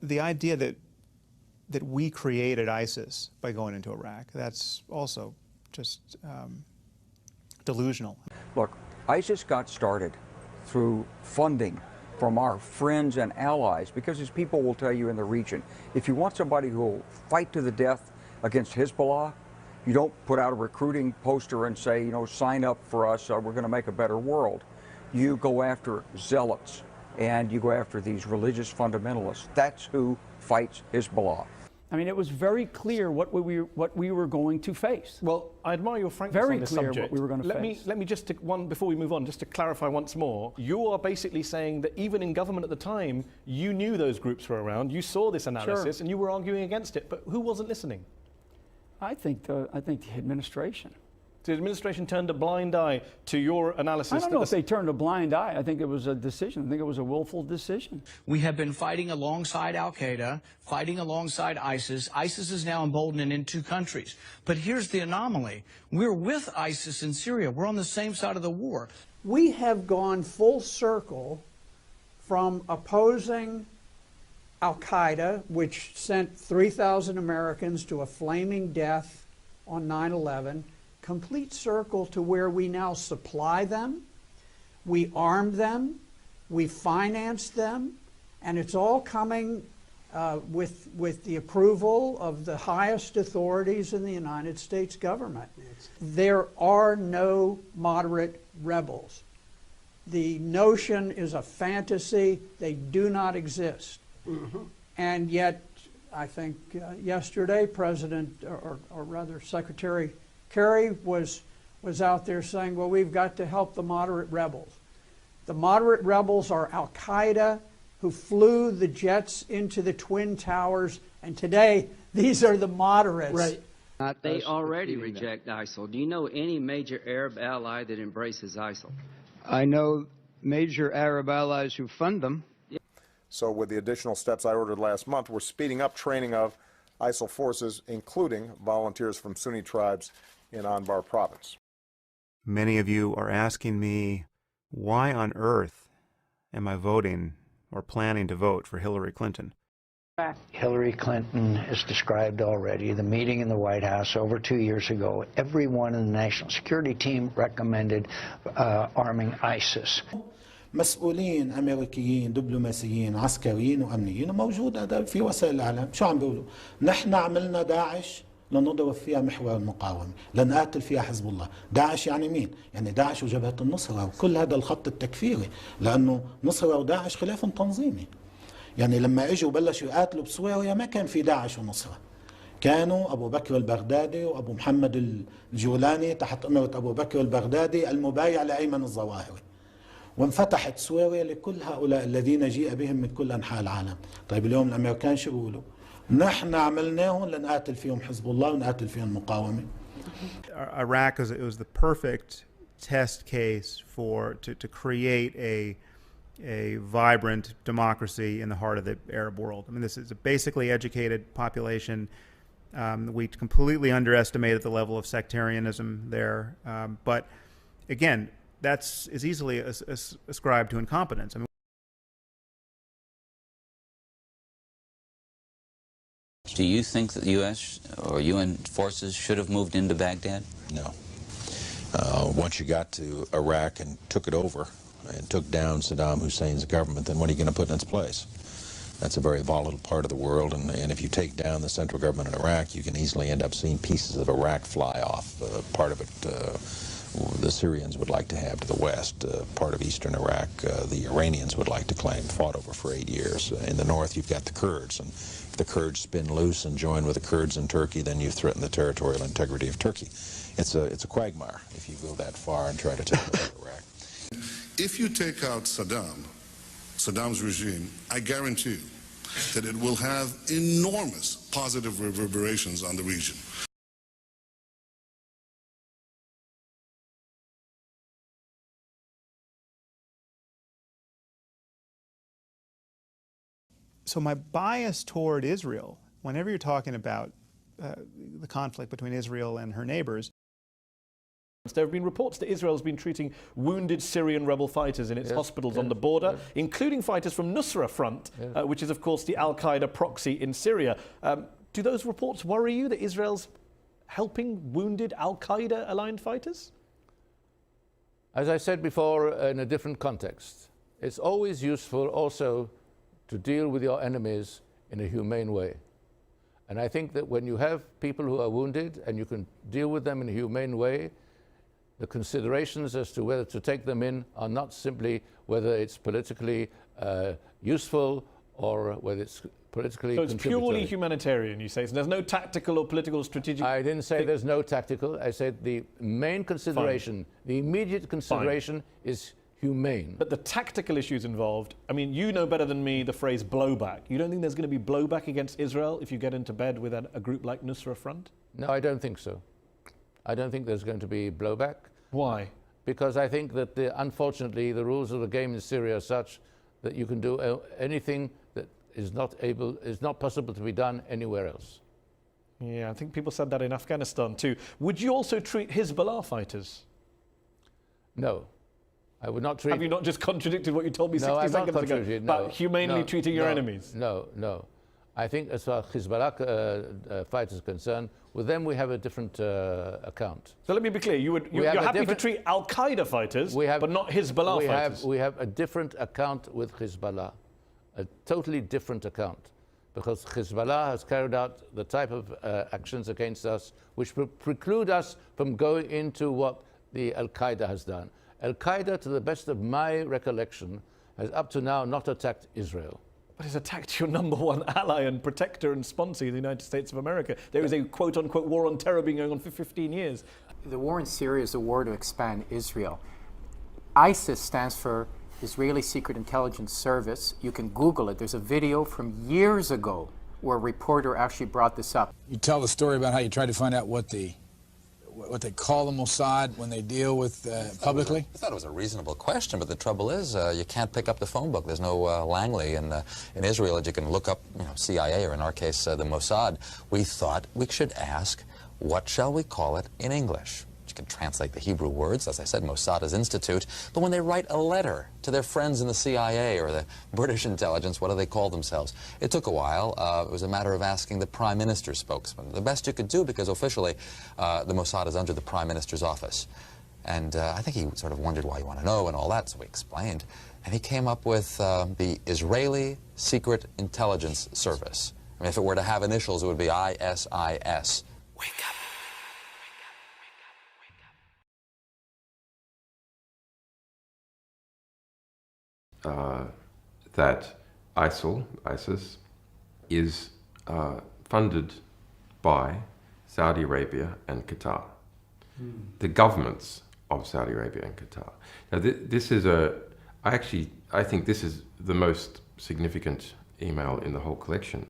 the idea that we created ISIS by going into Iraq, that's also just delusional. Look, ISIS got started through funding from our friends and allies, because as people will tell you in the region, if you want somebody who will fight to the death against Hezbollah, you don't put out a recruiting poster and say, you know, sign up for us, we're going to make a better world. You go after zealots and you go after these religious fundamentalists. That's who fights Hezbollah. I mean, it was very clear what we were going to face. Well, I admire your frankness on this subject. Very clear what we were going to face. Let me just, before we move on, just to clarify once more, you are basically saying that even in government at the time, you knew those groups were around, you saw this analysis, and you were arguing against it, but who wasn't listening? I think the administration. The administration turned a blind eye to your analysis. I don't know if they turned a blind eye. I think it was a decision. I think it was a willful decision. We have been fighting alongside al-Qaeda, fighting alongside ISIS. ISIS is now emboldened in 2 countries. But here's the anomaly. We're with ISIS in Syria. We're on the same side of the war. We have gone full circle from opposing al-Qaeda, which sent 3,000 Americans to a flaming death on 9/11, complete circle to where we now supply them, we arm them, we finance them, and it's all coming with the approval of the highest authorities in the United States government. There are no moderate rebels. The notion is a fantasy. They do not exist. And yet, I think yesterday, Secretary Kerry was out there saying, well, we've got to help the moderate rebels. The moderate rebels are al-Qaeda, who flew the jets into the Twin Towers, and today these are the moderates. Right. They already reject ISIL. Do you know any major Arab ally that embraces ISIL? I know major Arab allies who fund them. So with the additional steps I ordered last month, we're speeding up training of ISIL forces, including volunteers from Sunni tribes in Anbar province. Many of you are asking me, why on earth am I voting or planning to vote for Hillary Clinton? Hillary Clinton has described already the meeting in the White House over 2 years ago. Everyone in the National Security Team recommended arming ISIS. مسؤولين أمريكيين دبلوماسيين عسكريين وأمنيين موجود هذا في وسائل الإعلام شو عم بيقولوا؟ نحن عملنا داعش لنضرب فيها محور المقاومة، لنقاتل فيها حزب الله. داعش يعني مين؟ يعني داعش وجبهة النصرة وكل هذا الخط التكفيري، لأنه نصرة وداعش خلاف تنظيمي. يعني لما اجوا وبلشوا يقاتلوا بسوريا ما كان في داعش ونصرة. كانوا أبو بكر البغدادي وأبو محمد الجولاني تحت أمرة أبو بكر البغدادي المبايع لأيمن الظواهري. وانفتحت سوريا لكل هؤلاء الذين جيء بهم من كل أنحاء العالم. طيب اليوم الأمريكان شو بيقولوا؟ نحن عملناهم لنقاتل فيهم حزب الله ونقاتل فيهم المقاومة. Iraq was the perfect test case to create a vibrant democracy in the heart of the Arab world. I mean, this is a basically educated population. We completely underestimated the level of sectarianism there. But again, is easily ascribed to incompetence. I mean, do you think that the U.S. or UN forces should have moved into Baghdad? No. Once you got to Iraq and took it over and took down Saddam Hussein's government, then what are you going to put in its place? That's a very volatile part of the world, and if you take down the central government in Iraq, you can easily end up seeing pieces of Iraq fly off. Part of it the Syrians would like to have to the west. Part of eastern Iraq, the Iranians would like to claim, fought over for 8 years. In the north, you've got the Kurds, and if the Kurds spin loose and join with the Kurds in Turkey, then you threaten the territorial integrity of Turkey. It's a quagmire if you go that far and try to take over Iraq. If you take out Saddam's regime, I guarantee you that it will have enormous positive reverberations on the region. So my bias toward Israel, whenever you're talking about the conflict between Israel and her neighbors, There have been reports that Israel's been treating wounded Syrian rebel fighters in its hospitals on the border, including fighters from Nusra Front, which is, of course, the al-Qaeda proxy in Syria. Do those reports worry you that Israel's helping wounded al-Qaeda-aligned fighters? As I said before, in a different context, it's always useful also to deal with your enemies in a humane way. And I think that when you have people who are wounded and you can deal with them in a humane way, the considerations as to whether to take them in are not simply whether it's politically useful or whether it's politically So it's purely humanitarian, you say? So there's no tactical or political strategic... I didn't say there's no tactical. I said the main consideration, the immediate consideration is humane. But the tactical issues involved, I mean, you know better than me the phrase blowback. You don't think there's going to be blowback against Israel if you get into bed with a group like Nusra Front? No, I don't think so. I don't think there's going to be blowback. Why? Because I think that, unfortunately, the rules of the game in Syria are such that you can do anything that is not possible to be done anywhere else. Yeah, I think people said that in Afghanistan too. Would you also treat Hezbollah fighters? No. I would not treat... Have you not just contradicted what you told me 60 seconds ago about humanely treating your enemies? No. I think as far as Hezbollah fighters are concerned, with them we have a different account. So let me be clear, you're happy to treat al-Qaeda fighters, but not Hezbollah fighters? We have a different account with Hezbollah, a totally different account, because Hezbollah has carried out the type of actions against us which preclude us from going into what the al-Qaeda has done. Al-Qaeda, to the best of my recollection, has up to now not attacked Israel. But it's attacked your number one ally and protector and sponsor, the United States of America. There is a quote-unquote war on terror being going on for 15 years. The war in Syria is a war to expand Israel. ISIS stands for Israeli Secret Intelligence Service. You can Google it. There's a video from years ago where a reporter actually brought this up. You tell the story about how you tried to find out what they call the Mossad when they deal with publicly? I thought it was a reasonable question, but the trouble is you can't pick up the phone book. There's no Langley in Israel that you can look up, CIA, or in our case, the Mossad. We thought we should ask, what shall we call it in English? You can translate the Hebrew words, as I said, Mossad is institute, but when they write a letter to their friends in the CIA or the British intelligence, what do they call themselves? It took a while. It was a matter of asking the Prime Minister's spokesman. The best you could do, because officially the Mossad is under the Prime Minister's office. And I think he sort of wondered why you want to know and all that, so we explained. And he came up with the Israeli Secret Intelligence Service. I mean, if it were to have initials, it would be ISIS. Wake up. That ISIS, is funded by Saudi Arabia and Qatar, the governments of Saudi Arabia and Qatar. Now, this is I think this is the most significant email in the whole collection.